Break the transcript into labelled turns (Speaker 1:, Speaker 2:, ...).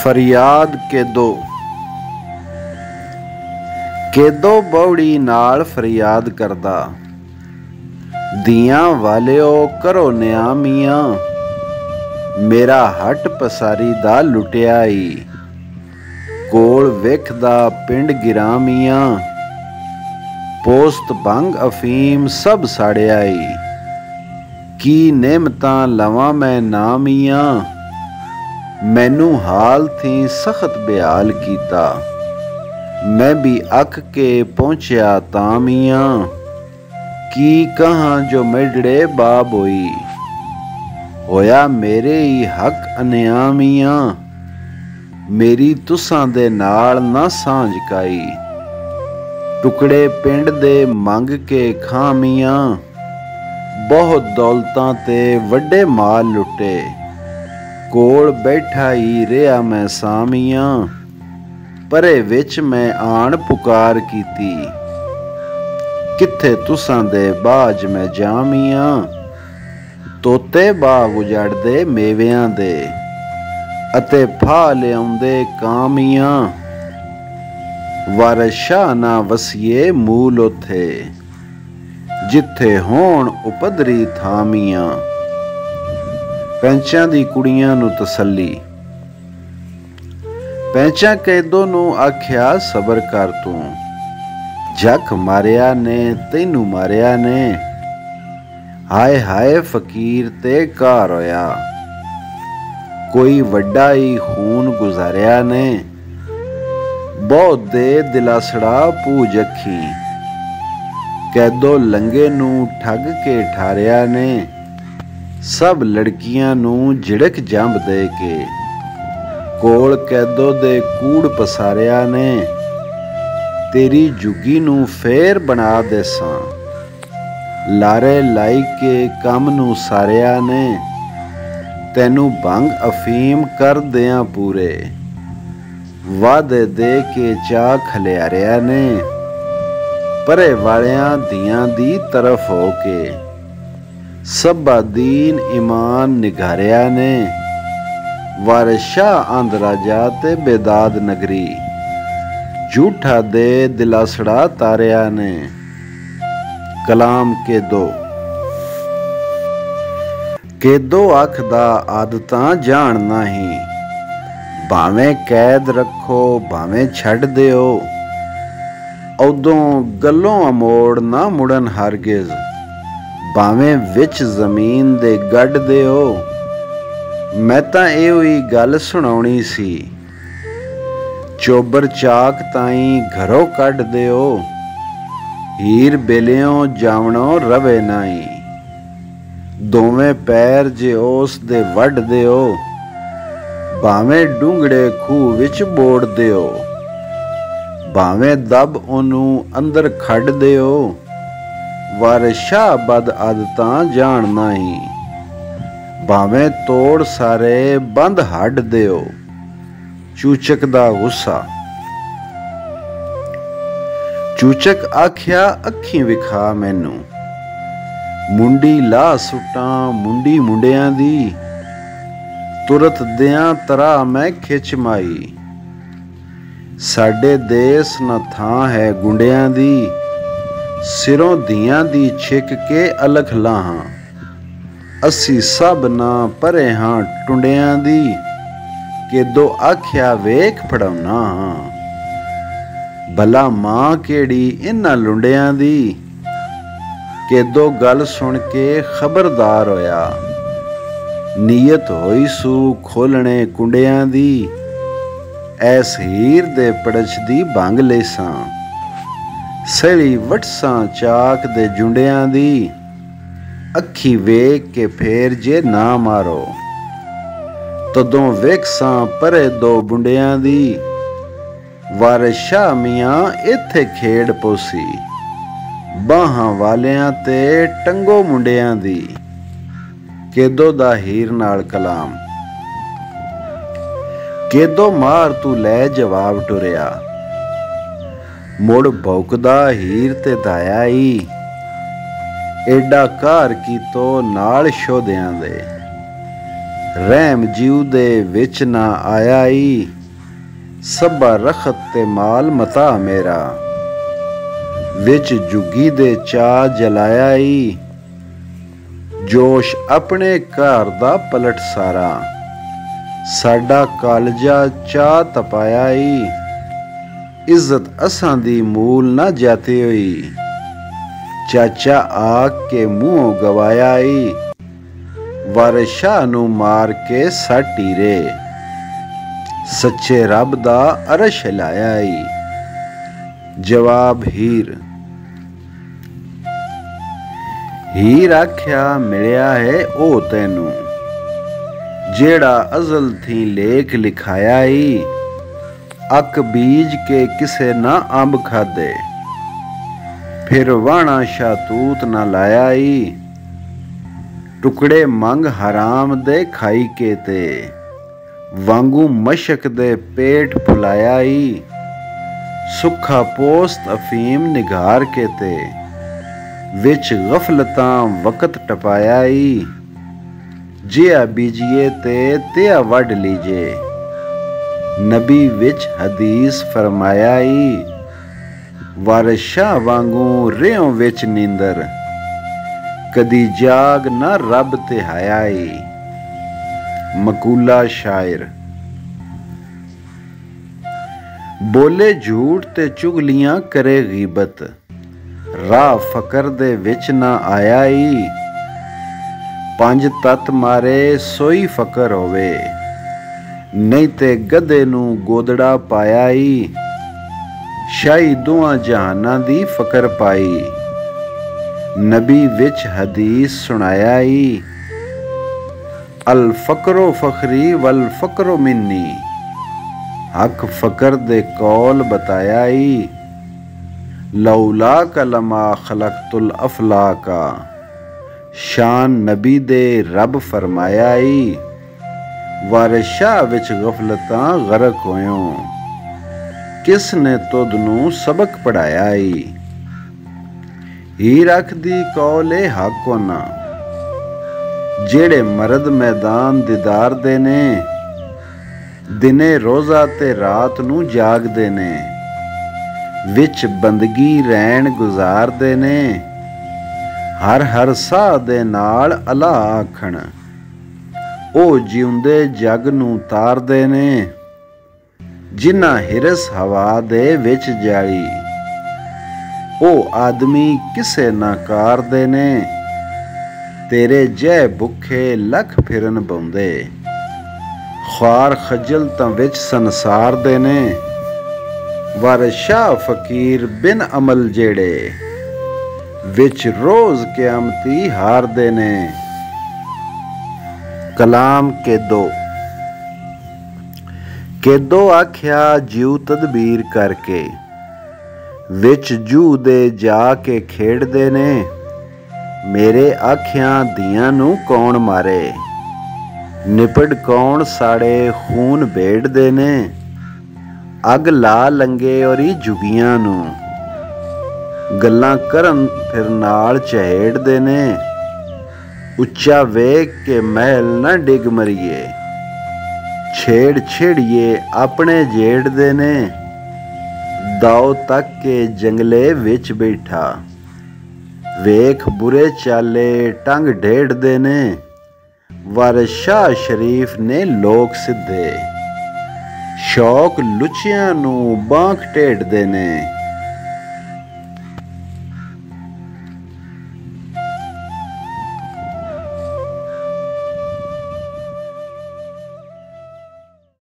Speaker 1: फरियाद केदो बौड़ी नाल फरियाद करदा, दियां वालिओ करो न्यामियां, मेरा हट पसारी दा लुटिया ई, कोल वेखदा पिंड गिरामियां, पोस्त भंग अफीम सब साड़िया ई, की नेमतां लवां मैं नामियां, मैनू हाल थी सख्त बेहाल कीता, मैं भी अक के पहुँचया तामियां, की कहाँ जो मेडड़े बाब होया मेरे ही हक अन्यामियां, मेरी तुसां दे नाल ना सांझ काई, टुकड़े पिंड दे मंग के खामियां, बहुत दौलतां ते वड्डे माल लुटे, कोल बैठा ही रिहा मैं सामियां, परे विच मैं आण पुकार कीती, किथे तुसां दे बाज मैं जामियां, तोते बाग उजाड़दे मेवियां दे, अते फा लिआउंदे कामियां, वारिस शाह ना वसीए मूल उथे, जिथे होण उपदरी थामियां। पैंचां दी कुड़ियां नू तसल्ली। पैंचां कैदो नू आख्या सबर कर तू, जख मारिया ने तैनू मारिया ने, हाय हाय फकीर ते घर होया, कोई वड्डा ही खून गुजारिया ने, बहुत दे दिलासड़ा पूज अखी, कैदो लंगे नू ठग के ठारिया ने, सब लड़कियां नू झिड़क जंब दे के, कोल कैदो दे कूड़ पसारिया ने, तेरी जुगी नू फेर बना देसां, लारे लाई के कम नू सारिया ने, तैनू भंग अफीम कर दियां पूरे, वादे दे के चा खलियारिया ने, परे वालियां दियां दी तरफ हो के, सब्बा दीन ईमान निघारिया ने, वारिस शाह आंद राजा ते बेदाद नगरी, झूठा दे दिलासड़ा तारिया ने। कलाम केदो आखदा आदतां जान नाही, भावें कैद रखो भावें छड्ड दिओ, उदों गल्लों अमोड़ ना मुड़न हरगिज़, भावें विच जमीन दे गड्ढ दिओ, मैं तां इहो ही गल सुणाउणी सी, चोबर चाक ताईं घरों कढ दिओ, हीर बेलियों जावणों रवे नाई, दोवें पैर जे उस दे वढ दिओ, भावें डूंगड़े खूह विच बोड़ दिओ, भावें दब ओनू अंदर खड़ दिओ, वारिस शाह बद आदतां जान नाही, भावें तोड़ सारे बंद हड दिओ। चूचक दा गुस्सा। चूचक आख्या अखीं विखा मैनू, मुंडी ला सुटां मुंडी मुंडियां दी, तुरत दियां तरा मैं खिच माई, साडे देस न थां है गुंडियां दी, सिरों दियां दी छिक के अलख लाहां, असी सब ना परे हां टुंडियां दी, केदो आख्या वेख फड़ाउना हां, भला मां केड़ी इन्हां लुंडियां दी, केदो गल सुन के खबरदार होया, नीयत होई सू खोलणे कुंडियां दी, ऐस हीर दे पड़चदी भंग लेसां, सड़ी वटसां चाक दे जुंडियां दी, अखी वेख के फेर जे ना मारो, तदों वेखसां परे दो बुंडियां दी, वारिस शाह मियां इत्थे खेड़ पोसी, बाहां वालियां ते टंगो मुंडियां दी। केदो दा हीर नाल कलाम। केदो मार तू लै जवाब टुरिया, मुड़ भौंकदा हीर ते दाया ई, एडा कार कीतो नाल शोधियां दे, ਰਹਿਮ ਜੀਉ ਦੇ ਵਿੱਚ ਨਾ ਆਇਆ ਈ, ਸਭਾ ਰਖਤ ਤੇ ਮਾਲ ਮਤਾ ਮੇਰਾ। ਵਿੱਚ ਜੁਗੀ ਦੇ ਚਾਅ ਜਲਾਇਆ ਈ, ਜੋਸ਼ ਆਪਣੇ ਘਰ ਦਾ ਪਲਟ ਸਾਰਾ। ਸਾਡਾ ਕਾਲਜਾ ਚਾਹ ਤਪਾਇਆ ਈ, ਇੱਜ਼ਤ ਅਸਾਂ ਦੀ ਮੂਲ ਨਾ ਜਾਤੀ ਹੋਈ। ਚਾਚਾ ਆਖ ਕੇ ਮੂੰਹੋਂ ਗਵਾਇਆ ਈ, ਵਾਰਿਸ ਸ਼ਾਹ ਨੂੰ ਮਾਰ ਕੇ ਸੱਟ ਹੀਰੇ। ਸੱਚੇ ਰੱਬ ਦਾ ਅਰਸ਼ ਹਿਲਾਇਆ ਈ। ਜਵਾਬ ਹੀਰ। ਹੀਰ ਆਖਿਆ ਮਿਲਿਆ ਹੈ ਉਹ ਤੈਨੂੰ, ਜਿਹੜਾ ਅਜ਼ਲ ਥੀ ਲੇਖ ਲਿਖਾਇਆ ਈ। ਅੱਕ ਬੀਜ ਕੇ ਕਿਸੇ ਨਾ ਅੰਬ ਖਾਦੇ, ਫਿਰ ਵਾਣਾ ਸ਼ਾਤੂਤ ਨਾ ਲਾਇਆ ਈ। ਟੁਕੜੇ ਮੰਗ ਹਰਾਮ ਦੇ ਖਾਈ ਕੇ ਤੇ, ਵਾਂਗੂ ਮਸ਼ਕ ਦੇ ਪੇਟ ਫੁਲਾਇਆ ਈ। ਸੁੱਖਾ ਪੋਸਤ ਅਫੀਮ ਨਿਗਾਰ ਕੇ ਤੇ, ਵਿੱਚ ਗਫਲਤਾਂ ਵਕਤ ਟਪਾਇਆ ਈ। ਜਿਆ ਬੀਜੀਏ ਤੇ ਤਿਆ ਵੱਢ ਲੀਜੇ, ਨਬੀ ਵਿੱਚ ਹਦੀਸ ਫਰਮਾਇਆ ਈ। ਵਾਰਿਸ ਸ਼ਾਹ ਵਾਂਗੂ ਰਿਉ ਵਿੱਚ ਨੀਂਦਰ, ਕਦੀ ਜਾਗ ਨਾ ਰੱਬ ਤੇ ਹਾਇਆ ਈ। ਮਕੂਲਾ ਸ਼ਾਇਰ। ਬੋਲੇ ਝੂਠ ਤੇ ਚੁਗਲੀਆਂ ਕਰੇ ਗੀਬਤ, ਰਾਹ ਫਕਰ ਦੇ ਵਿੱਚ ਨਾ ਆਇਆ ਈ। ਪੰਜ ਤੱਤ ਮਾਰੇ ਸੋਈ ਫਕਰ ਹੋਵੇ, ਨਹੀਂ ਤੇ ਗਧੇ ਨੂੰ ਗੋਦੜਾ ਪਾਇਆ ਈ। ਸ਼ਾਹੀ ਦੋਆਂ ਜਹਾਨਾਂ ਦੀ ਫਕਰ ਪਾਈ, ਨਬੀ ਵਿੱਚ ਹਦੀਸ ਸੁਣਾਇਆ ਈ। ਅਲ ਫਕਰੋ ਫਖਰੀ ਵਲ ਫਕਰੋ ਮਿੰਨੀ, ਹਕ ਫਕਰ ਦੇ ਕੌਲ ਬਤਾਇਆ ਈ। ਲੌਲਾਕ ਲਮਾ ਖਲਕਤੁਲ ਅਫਲਾਕਾ, ਸ਼ਾਨ ਨਬੀ ਦੇ ਰੱਬ ਫਰਮਾਇਆ ਈ। ਵਾਰਿਸ ਸ਼ਾਹ ਵਿੱਚ ਗਫਲਤਾਂ ਗਰਕ ਹੋਇਓ, ਕਿਸ ਨੇ ਤੁਧ ਨੂੰ ਸਬਕ ਪੜਾਇਆ ਈ। ਹੀਰ ਆਖਦੀ ਕੌਲੇ ਹੱਕ ਨਾ, ਜਿਹੜੇ ਮਰਦ ਮੈਦਾਨ ਦੀਦਾਰ ਦੇ ਨੇ, ਦਿਨੇ ਰੋਜ਼ਾ ਤੇ ਰਾਤ ਨੂੰ ਜਾਗਦੇ ਨੇ। ਵਿੱਚ ਬੰਦਗੀ ਰਹਿਣ ਗੁਜ਼ਾਰਦੇ ਨੇ, ਹਰ ਹਰ ਸਾਹ ਦੇ ਨਾਲ ਅਲਾ ਆਖਣ। ਉਹ ਜਿਉਂਦੇ ਜਗ ਨੂੰ ਤਾਰਦੇ ਨੇ, ਜਿਨ੍ਹਾਂ ਹਿਰਸ ਹਵਾ ਦੇ ਵਿੱਚ ਜਾਲੀ। ਉਹ ਆਦਮੀ ਕਿਸੇ ਨਾ ਕਾਰਦੇ ਨੇ, ਤੇਰੇ ਜੈ ਭੁੱਖੇ ਲੱਖ ਫਿਰਨ ਬਉਂਦੇ। ਖ਼ੁਆਰ ਖਜਲ ਤਾਂ ਵਿੱਚ ਸੰਸਾਰ ਦੇ ਨੇ, ਵਾਰਿਸ ਸ਼ਾਹ ਫਕੀਰ ਬਿਨ ਅਮਲ ਜਿਹੜੇ, ਵਿੱਚ ਰੋਜ਼ ਕਿਆਮਤੀ ਹਾਰਦੇ ਨੇ। ਕਲਾਮ ਕੇਦੋ ਆਖਿਆ ਜਿਉ ਤਦਬੀਰ ਕਰਕੇ, ਵਿੱਚ ਜੂ ਦੇ ਜਾ ਕੇ ਖੇਡਦੇ ਨੇ। ਮੇਰੇ ਆਖਿਆਂ ਧੀਆਂ ਨੂੰ ਕੌਣ ਮਾਰੇ, ਨਿਪੜ ਕੌਣ ਸਾੜੇ ਖੂਨ ਭੇੜਦੇ ਨੇ। ਅੱਗ ਲਾ ਲੰਗੇ ਔਰੀ ਜੁਗੀਆਂ ਨੂੰ, ਗੱਲਾਂ ਕਰਨ ਫਿਰ ਨਾਲ ਚਹੇੜਦੇ ਨੇ। ਉੱਚਾ ਵੇਖ ਕੇ ਮਹਿਲ ਨਾ ਡਿੱਗ ਮਰੀਏ, ਛੇੜ ਛੇੜੀਏ ਆਪਣੇ ਜੇੜਦੇ ਨੇ। ਦਾਉ ਤੱਕ ਕੇ ਜੰਗਲੇ ਵਿੱਚ ਬੈਠਾ, ਵੇਖ ਬੁਰੇ ਚਾਲੇ ਟੰਗ ਢੇੜਦੇ ਨੇ। ਵਾਰਿਸ ਸ਼ਾਹ ਸ਼ਰੀਫ ਨੇ ਲੋਕ ਸਿੱਧੇ, ਸ਼ੌਕ ਲੁੱਚਿਆਂ ਨੂੰ ਬਾਂਹ ਟੇੜਦੇ ਨੇ।